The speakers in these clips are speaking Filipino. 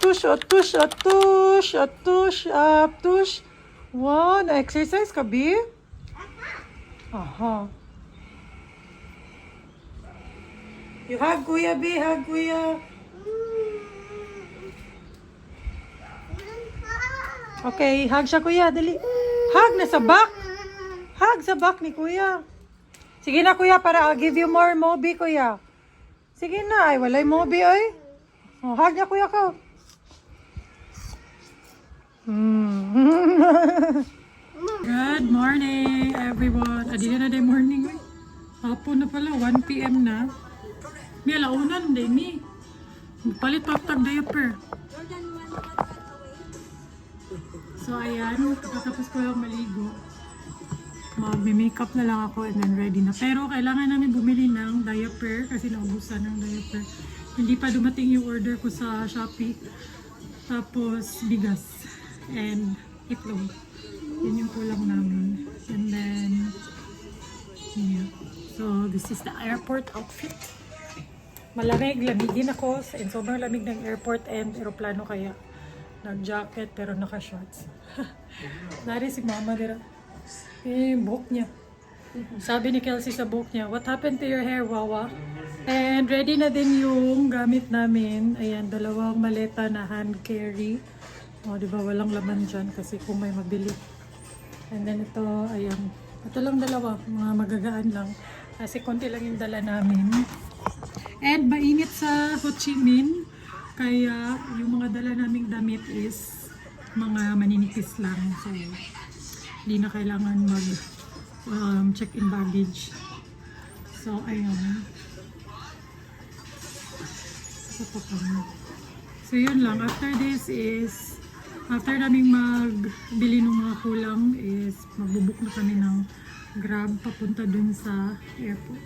Tush, tush, tush, tush, tush. Wow, na-exercise ka, B? Aha. You hug kuya, B. Hug kuya. Okay, hug siya kuya. Dali. Hug na sa back. Hug sa back ni kuya. Sige na kuya, para I'll give you more Moby kuya. Sige na, ay walay Moby ay. Oh, hug na kuya ko. Good morning everyone. Adi na day morning. Hapon na pala, 1 p.m. na. May alaunan din ni. Palit tag diaper. So ayan, tapos ko lang maligo. Mag-makeup na lang ako and then ready na. Pero kailangan namin bumili ng diaper kasi naubusan ng diaper. Hindi pa dumating yung order ko sa Shopee. Tapos bigas and itlog. Yan yung kulang namin. And then, yeah. So this is the airport outfit. Malamig, lamigin ako. And sobrang lamig ng airport and aeroplano kaya. Nag-jacket pero naka-shorts. Nari si mama dira. Buhok niya. Sabi ni Kelsey sa buhok niya, what happened to your hair, Wawa? And ready na din yung gamit namin. Ayan, dalawang maleta na hand carry. O, di ba walang laman dyan kasi kung may mabili. And then ito, ayan. Ito lang dalawa, mga magagaan lang. Kasi konti lang yung dala namin. And mainit sa Ho Chi Minh. Kaya yung mga dala naming damit is mga maninipis lang. So, hindi na kailangan mag check-in baggage. So, ayun. So, yun lang. After this is, after naming magbili ng mga kulang is magbubuk na kami ng Grab papunta dun sa airport.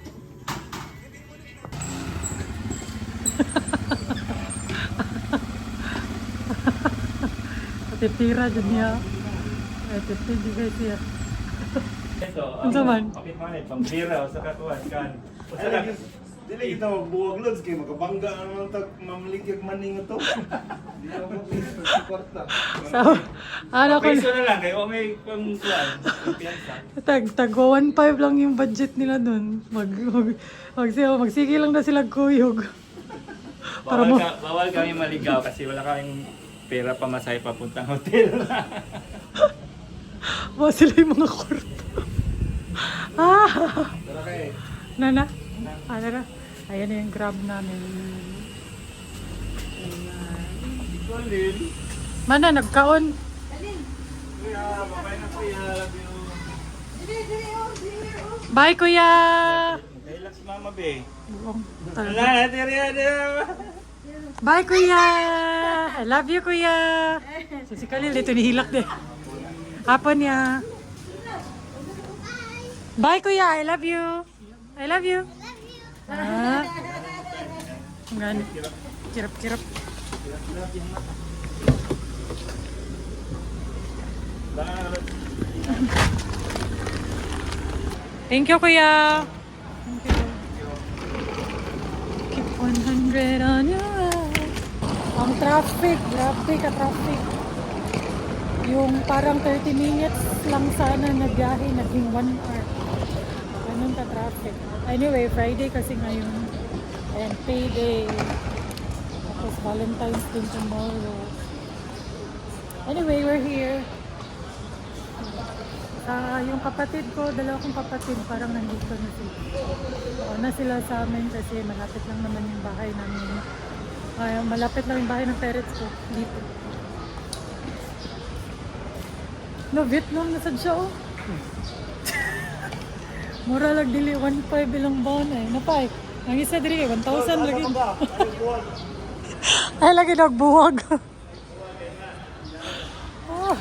Titira dyan niya. Titira di guys siya. Ano naman? Kapit manit, pambira o sa katuan kan. Dili kita magbuwag lods kay makabangga naman tag mamligig maning ito. Di na mo kwarta. So, ano ko Peso na lang kayo may pangkuan. tag 1.5 lang yung budget nila dun. Magsige lang na sila kuyog. Bawal kami maligaw kasi wala kaming pera pamasahe papuntang hotel. Ba sila yung mga kwarto. Tara kay. Nana? Tara. Ayan na yung Grab namin. Colin. Mana, nagkaon? Kuya, babay na kuya. Love you. Bye, kuya! Relax mama be. Buong talaga. Wala, tira. Bye, kuya! I love you, kuya! Si Kalil, ito nihilak din. Hapon niya. Bye, kuya! I love you! I love you! Ah. Ang gani. Kirap-kirap. Thank you, kuya! Thank you. Keep 100 on your eyes. Ang traffic, grabe ka traffic. Yung parang 30 minutes lang sana na biyahe, naging 1 hour. Ganun ka traffic. Anyway, Friday kasi ngayon. And payday. Tapos Valentine's din tomorrow. Anyway, we're here. Yung kapatid ko, dalawa kong kapatid, parang nandito na sila. Na sila sa amin kasi malapit lang naman yung bahay namin. Malapit lang yung bahay ng parents ko dito. No, Vietnam na sad siya, oh. Mura lang dili, 1.5 ilang baon eh. Napay, ang isa dili, 1,000 lagi. Ay, lagi nagbuwag. Oh.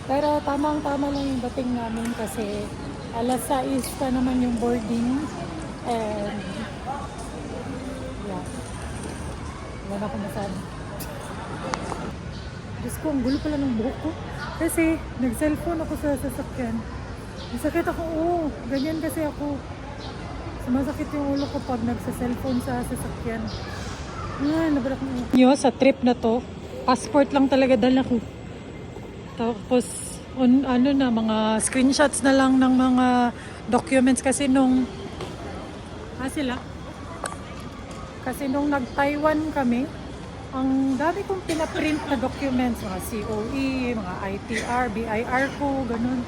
Pero tamang-tama lang yung dating namin kasi alas 6 pa naman yung boarding. And yeah, wala na akong masabi. Diyos ko, ang gulo pala ng buhok ko. Kasi nag-cellphone ako sa sasakyan. Masakit ako, ganyan kasi ako. Sumasakit yung ulo ko pag nagsa-cellphone sa sasakyan. Nabrak mo. Yo, sa trip na to, passport lang talaga dala ko. Tapos, ano na, mga screenshots na lang ng mga documents kasi nung, sila? Kasi nung nag-Taiwan kami, ang dami kong pinaprint na documents, mga COE, mga ITR, BIR ko, ganun.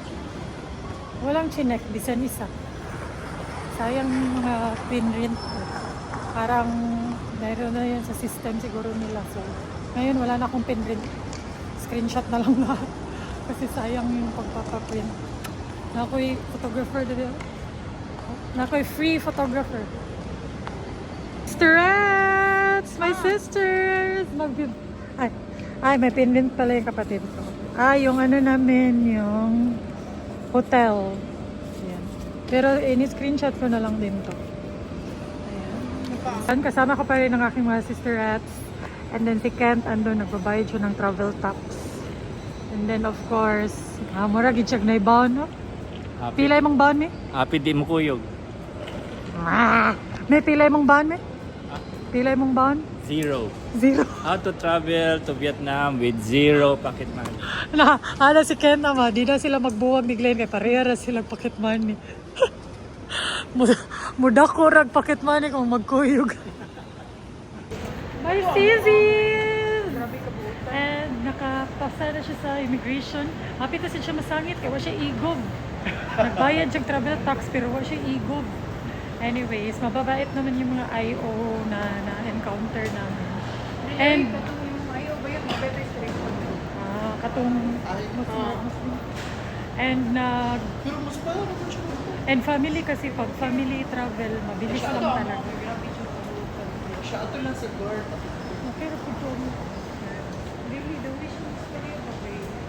Walang chinek, bisan isa. Sayang yung mga pinrint ko. Parang meron na yan sa system siguro nila. So, ngayon wala na akong pinrint. Screenshot na lang lahat. Kasi sayang yung pagpapaprint. Na ako'y photographer dito. Na ako'y free photographer. Sisterets! My sisters! Ay, may pinrint pala yung kapatid ko. Yung ano namin, yung hotel. Ayan. Pero ini-screenshot ko na lang din to. Ayan. Kasama ko pa rin ang aking mga sisterets. And then si Kent, nagbabayad siya ng travel tax. And then of course, mura gitsag na ibaon, no? Pilay mong baon, me? Happy di mo kuyog. May pilay mong baon, me? Pilay mong baon? Zero. Zero. How to travel to Vietnam with zero pocket money. Si Ken naman, di na sila magbuwag ni Glenn kay pareha silang pocket money. Muda ko rag pocket money kung magkuyog. Bye, Stevie! And nakapasa na siya sa immigration. Happy kasi siya masangit kaya wala siya igog. Nagbayad siyang travel tax pero wala siya igog. Anyways, mababait naman yung mga IO na na-encounter namin. And katong Muslim. And family kasi pag family travel, mabilis lang talaga. Siya ato lang sa door. Okay,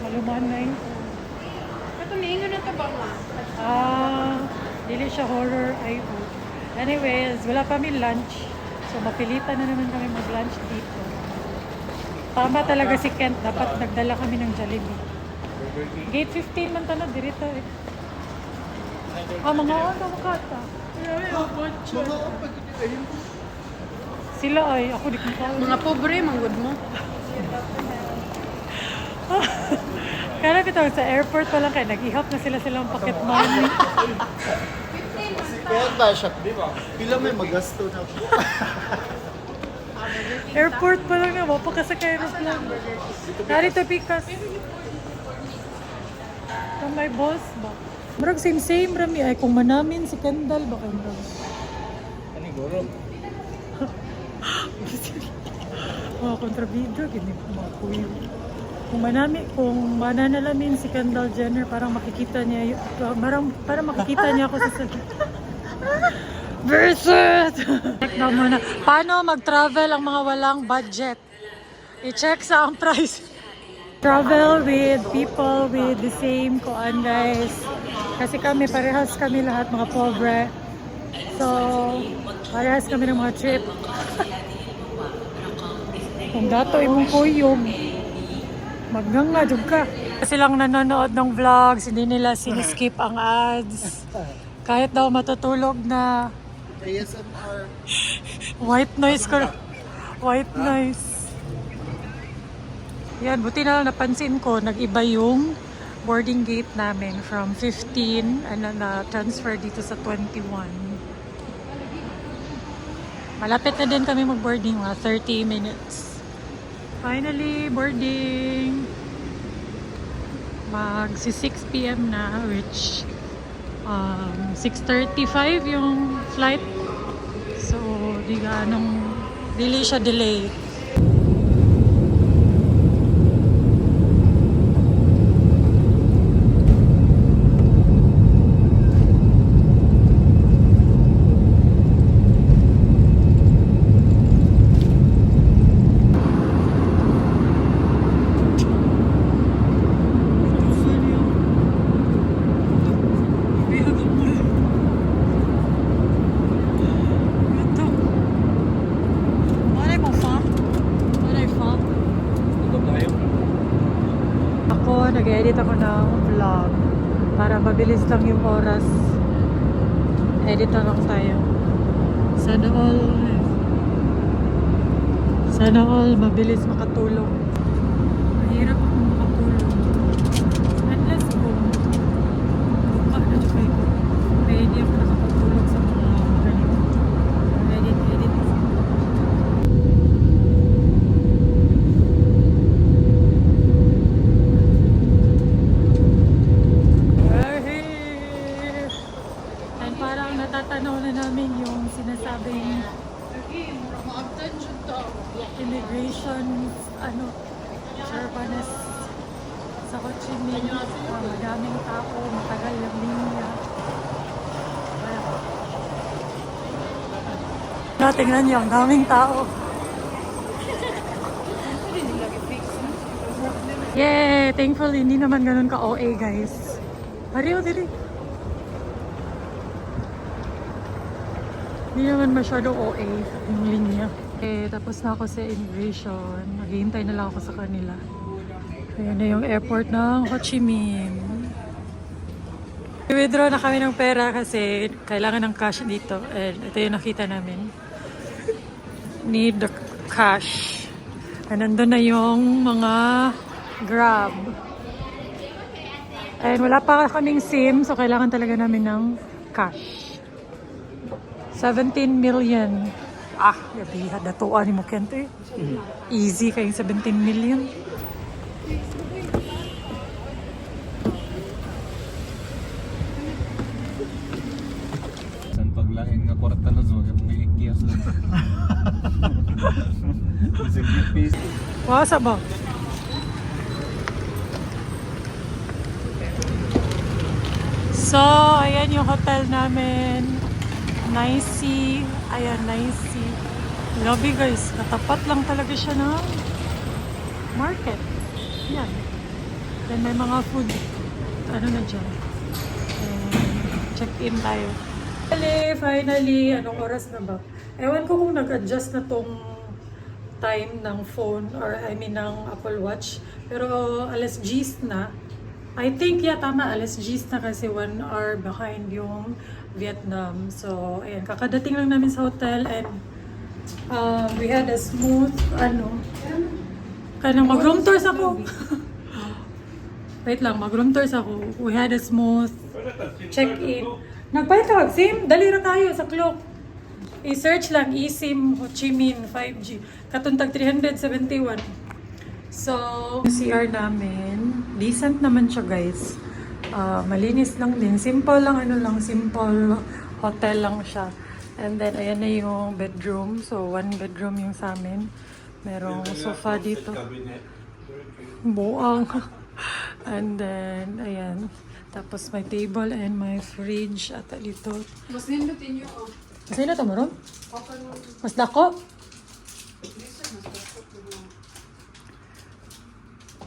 maluman na yun. Ito, niingon na ito ba nga? Dili siya horror IO. Anyways, wala kami lunch. So, mapilitan na naman kami mag-lunch dito. Tama talaga si Kent. Dapat nagdala kami ng Jollibee. Gate 15 man tanong. Dirito eh. Mga makata. Sila ay. Ako di ko. Mga pobre, manggod mo. Kaya bitaw sa airport pa lang kayo. Nag-ihap na silang pocket money. Kaya ba siya? Pila may magasto na po. Airport pa lang na. Mapakasakay aeroplane. Narito pikas. Kung may boss ba? Marag same rami. Ay kung manamin si Kendall ba kayo marag? Ano guro? Mga kontrabida. Gini mga kuyo. Kung mananalamin si Kendall Jenner, parang makikita niya parang makikita niya ako sa Versus! Check daw muna. Paano mag-travel ang mga walang budget? I-check sa ang price. Travel with people with the same kuan guys. Kasi parehas kami lahat mga pobre. So, parehas kami ng mga trip. Kung dato imong kuyog, magnanga jud ka. Kasi lang nanonood ng vlogs, hindi nila siniskip ang ads. Kahit daw matutulog na. ASMR. White noise ko. White noise. Yan, buti na lang napansin ko, nag-iba yung boarding gate namin from 15 na-transfer dito sa 21. Malapit na din kami mag-boarding, mga 30 minutes. Finally, boarding. Magsi 6 p.m. na, which 6:35 yung flight. So, dili siya delay. Nag-edit ako ng vlog para mabilis lang yung oras. Edit na lang tayo. Sana all Sana all mabilis makatulog. Mahirap akong makatulog. At let's go. Buka na siya kayo. Kaya hindi ako nakapatulog sa mga ganito. Edit. We're here! And parang natatanaw na namin yung sinasabing immigration, Charabanes sa Ho Chi Minh. Madaming tao, matagal yung linya. Tingnan niyo, ang daming tao. Yay! Thankfully, hindi naman ganun ka-OA, guys. Hariyo, dili. Hindi naman masyado OA yung linya. Tapos na ako sa immigration. Maghihintay na lang ako sa kanila. Ayan na yung airport ng Ho Chi Minh. I-withdraw na kami ng pera kasi kailangan ng cash dito. And ito yung nakita namin. Need the cash. And nandun na yung mga Grab. And wala pa kaming SIM, so kailangan talaga namin ng cash. 17 million. Gabi, hadatuan ni mo kente. Easy kayong 17 million. San paglain nga kwarta na zo, mga ikiyas lang. Bisa gipis. Wasa ba? So, ayan yung hotel namin. Nicey. Ayan, Nicey. Lobby guys. Katapat lang talaga siya ng market. Yan. Then may mga food. Ano na dyan. Check-in tayo. Finally, anong oras na ba? Ewan ko kung nag-adjust na tong time ng phone or I mean ng Apple Watch. Pero alas 10 na. I think, tama. Alas 10 na kasi 1 hour behind yung Vietnam. So, ayan. Kakadating lang namin sa hotel and we had a smooth, kanang mag-room tours ako. Wait lang, mag-room tours ako. We had a smooth check-in. Nagbayad ka mag-SIM? Dali na tayo sa clock. I-search lang, eSIM Ho Chi Minh 5G. Katuntag 371. So, CR namin, decent naman siya guys. Malinis lang din. Simple lang, simple hotel lang siya. And then, ayan na yung bedroom. So, 1 bedroom yung sa amin. Merong sofa dito. Buang. And then, ayan. Tapos may table and may fridge at dito. Mas nindutin nyo. Kasi na ito maroon? Mas dako?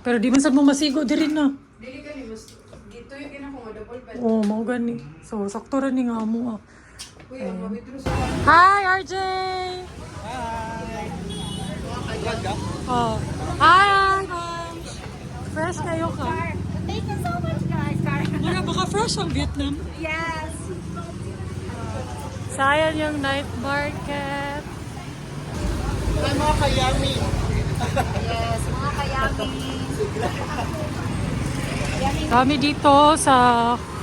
Pero di man sad mo masigo di rin na. Dili ka ni mas dito yung ginako nga double bed. Oo, mau gani. So, sakto rin ni nga mo. Kuya, mawithdraw sa Hi, RJ! Oh. Hi, guys! Fresh kayo ka. Thank you so much, guys. Mura, baka fresh ang Vietnam. Yes. Sayang yung night market. Yes, mga kayami. Kami dito sa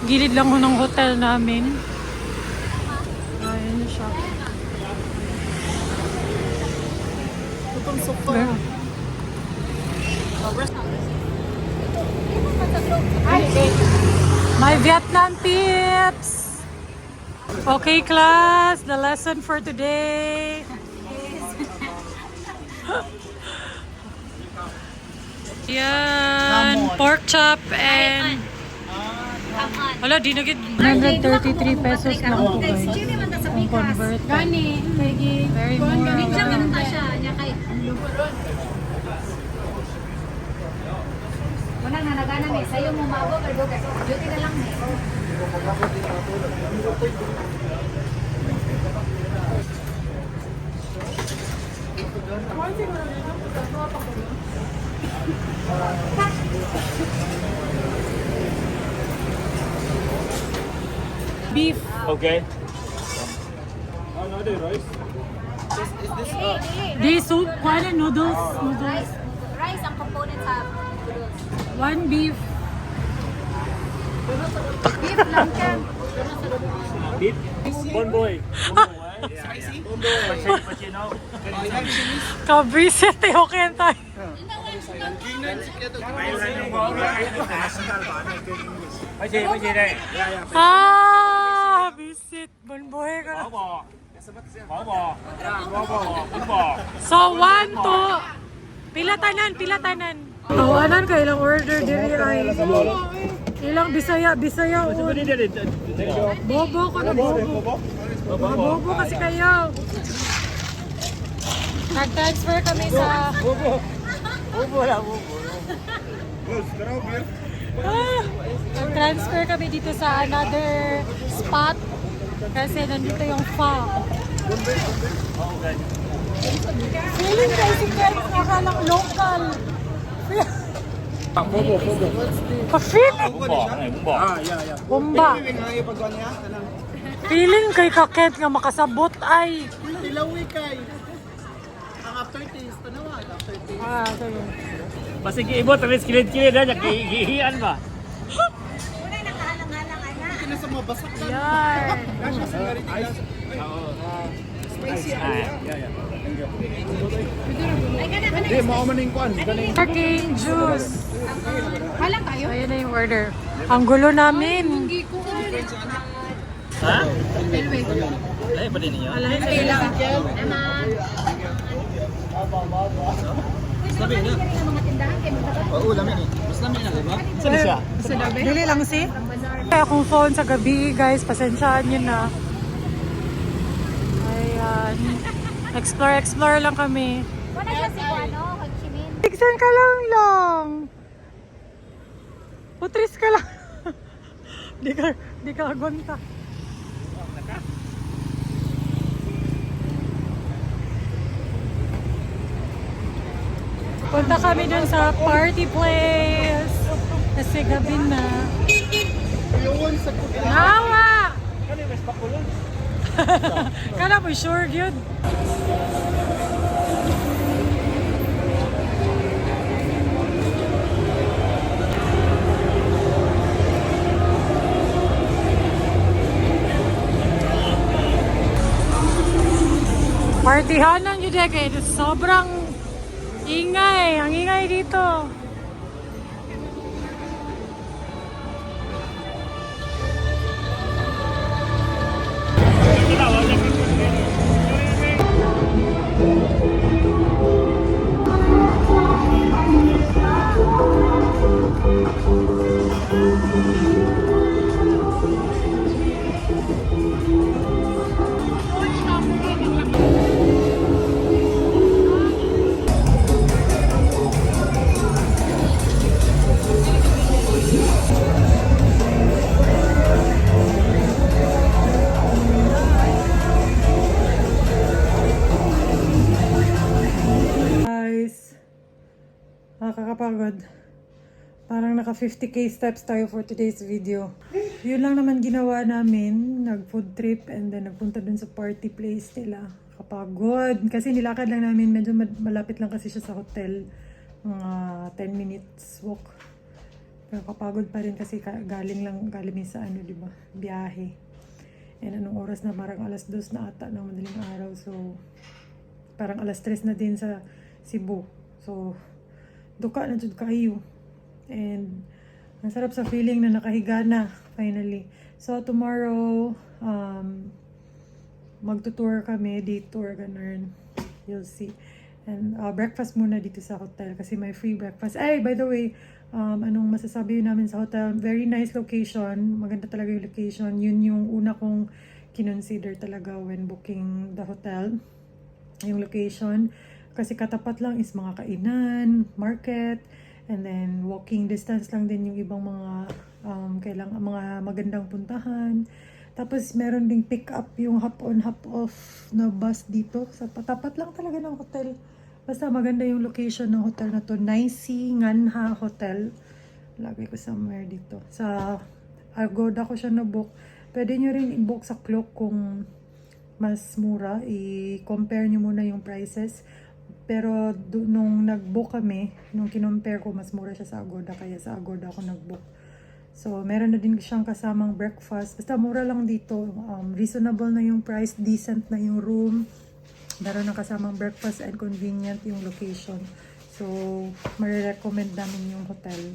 gilid lang ng hotel namin. Ayan siya. Itong sofa. My Vietnam peeps! Okay, class, the lesson for today. Yan, pork chop and... Wala, di na gid. 133 pesos lang po guys. Ang convert. Gani, kay Very more. Wala na nagana may sayo mo mabo pero duty na lang may. Beef. Okay. Di soup, kuha noodles. Noodles. Rice ang component sa noodles. 1 beef. Beef lang yan. Beef? Bonboy. Spicy? Bonboy. Pachino. Kabriset eh, okay tayo. Pachino. Ah, visit. Bonboy ka na. So, 1, 2. Pilatanan. Tawanan ka, ilang order diri ay. Ilang Bisaya. Bobo ko na, bobo. Bobo kasi kayo. Nag-transfer kami sa... Nag-transfer kami dito sa another spot kasi nandito yung fa. Feeling ko si Kerry nakalang local. Pa-feeling. Bomba. Feeling kay Kaket nga makasabot ay. Ilawi kay. Ang aftertaste, tanawa, aftertaste. Ah, sige. Basig ibot, alis kilid-kilid na, gihihian ba? Hindi na sa mga basak na. Yan. Kasha sa garit ilas. Spicy. Hindi, maumaning kuan. Parking juice. Halang kayo? Ayan na yung order. Ang gulo namin. Hindi ko. Ha? Anyway. Ay, pa din niyo? Okay lang. Oo, lamin eh. Mas lamin na, diba? Saan siya? Sa labi? Dili lang si. Kaya akong phone sa gabi, guys. Pasensyaan nyo na. Ayan. Explore lang kami. Wala siya si ano, Ho Chi Minh. Tigsan ka lang. Putris ka lang. di ka agwanta. Punta kami dun sa party place. Kasi gabi na. Yun sa kuya. Nawa! Kala mo sure yun. Partihanan yun kay sobrang ingay. Ang ingay dito. Nakakapagod. Parang naka 50k steps tayo for today's video. Yun lang naman ginawa namin. Nag food trip and then nagpunta dun sa party place nila. Kapagod. Kasi nilakad lang namin. Medyo malapit lang kasi siya sa hotel. Mga 10 minutes walk. Pero kapagod pa rin kasi galing sa ano, di ba? Biyahe. And anong oras na? Parang alas 2 na ata ng madaling araw. So, parang alas 3 na din sa Cebu. So, duka na jud kayo. And ang sarap sa feeling na nakahiga na finally. So tomorrow magtutour kami, day tour ganun. You'll see. And breakfast muna dito sa hotel kasi may free breakfast. Ay, by the way, anong masasabi namin sa hotel? Very nice location. Maganda talaga yung location. Yun yung una kong kinonsider talaga when booking the hotel. Yung location. Kasi katapat lang is mga kainan, market, and then walking distance lang din yung ibang mga mga magandang puntahan. Tapos meron ding pick up yung hop on hop off na bus dito. Sa tapat lang talaga ng hotel. Basta maganda yung location ng hotel na to. Nicey Nganha Hotel. Lagay ko somewhere dito. Sa Agoda ko siya na-book. Pwede nyo rin i-book sa Klook kung mas mura. I-compare nyo muna yung prices. Pero nung nag-book kami, nung kinompare ko, mas mura siya sa Agoda. Kaya sa Agoda ako nag-book. So, meron na din siyang kasamang breakfast. Basta mura lang dito. Reasonable na yung price. Decent na yung room. Meron na kasamang breakfast and convenient yung location. So, marirecommend namin yung hotel.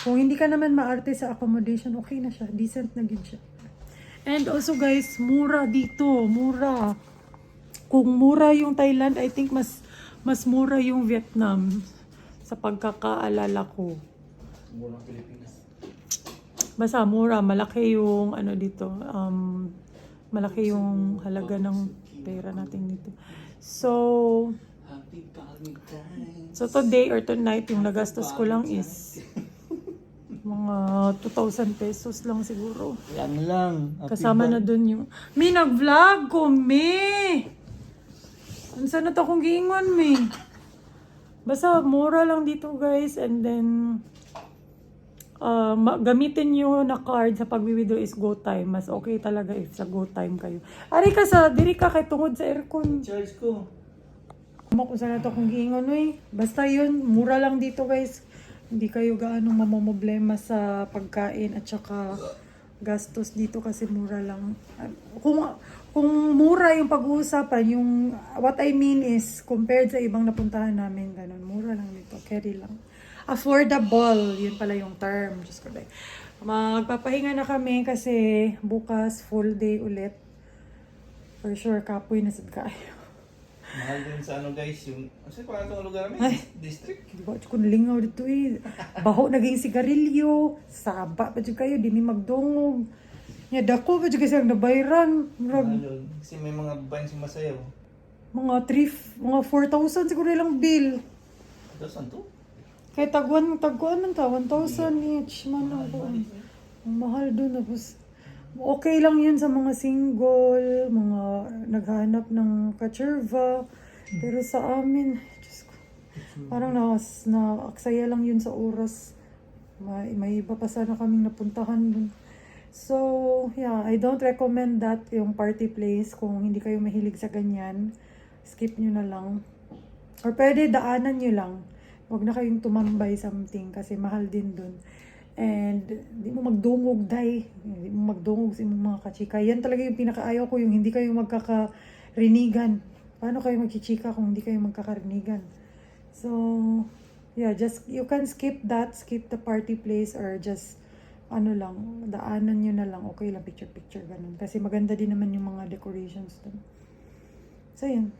Kung hindi ka naman maarte sa accommodation, okay na siya. Decent na din siya. And also guys, mura dito. Mura. Kung mura yung Thailand, I think mas mura yung Vietnam sa pagkakaalala ko. Murang Pilipinas. Basta mura, malaki yung ano dito. Malaki yung halaga ng pera natin dito. So today or tonight, yung nagastos ko lang is mga 2,000 pesos lang siguro. Yan lang. Kasama na dun yung... Mi, nag-vlog ko, Mi! Saan na to akong giingon, Mi? Basta, mura lang dito, guys. And then, gamitin nyo na card sa pag-video is GoTime. Mas okay talaga if sa GoTime kayo. Ari ka diri ka kay tungod sa aircon. Charge ko. Kung saan na to akong giingon, Mi. Basta yun, mura lang dito, guys. Hindi kayo gaano mamomblema sa pagkain at saka gastos dito kasi mura lang. Kung mura yung pag-uusapan, yung what I mean is compared sa ibang napuntahan namin, ganun, mura lang dito, carry lang. Affordable, yun pala yung term. Diyos ko, like, magpapahinga na kami kasi bukas full day ulit. For sure, kapoy na sad kayo. Mahal din sa ano guys, yung... Ano pa itong lugar namin? Ay. District? Di ba, kung lingaw dito eh. Baho naging sigarilyo. Saba pa dyan kayo, di mi magdungog. Ya, dako pa dyan kasi ang nabayran. Mahal yun. Kasi may mga bands yung masayaw. Mga 4,000 siguro lang bill. Saan to? Kaya tagwan man ta, 1,000 each man ako. Ang mahal doon. Tapos, okay lang yun sa mga single, mga naghanap ng kachurva. Pero sa amin, Diyos ko, parang naaksaya lang yun sa oras. May iba pa sana kaming napuntahan dun. So, yeah, I don't recommend that yung party place. Kung hindi kayo mahilig sa ganyan, skip nyo na lang. Or pwede daanan nyo lang. Huwag na kayong tumambay something kasi mahal din dun. And di mo magdungog, day. Di mo magdungog sa imong mga kachika. Yan talaga yung pinakaayaw ko, yung hindi kayo magkakarinigan. Paano kayo magchichika kung hindi kayo magkakarinigan? So, yeah, just, you can skip that, skip the party place, or just, daanan nyo na lang. Okay lang, picture-picture, ganun. Kasi maganda din naman yung mga decorations dun. So, yun.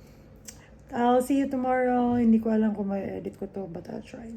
I'll see you tomorrow. Hindi ko alam kung may edit ko to, but I'll try.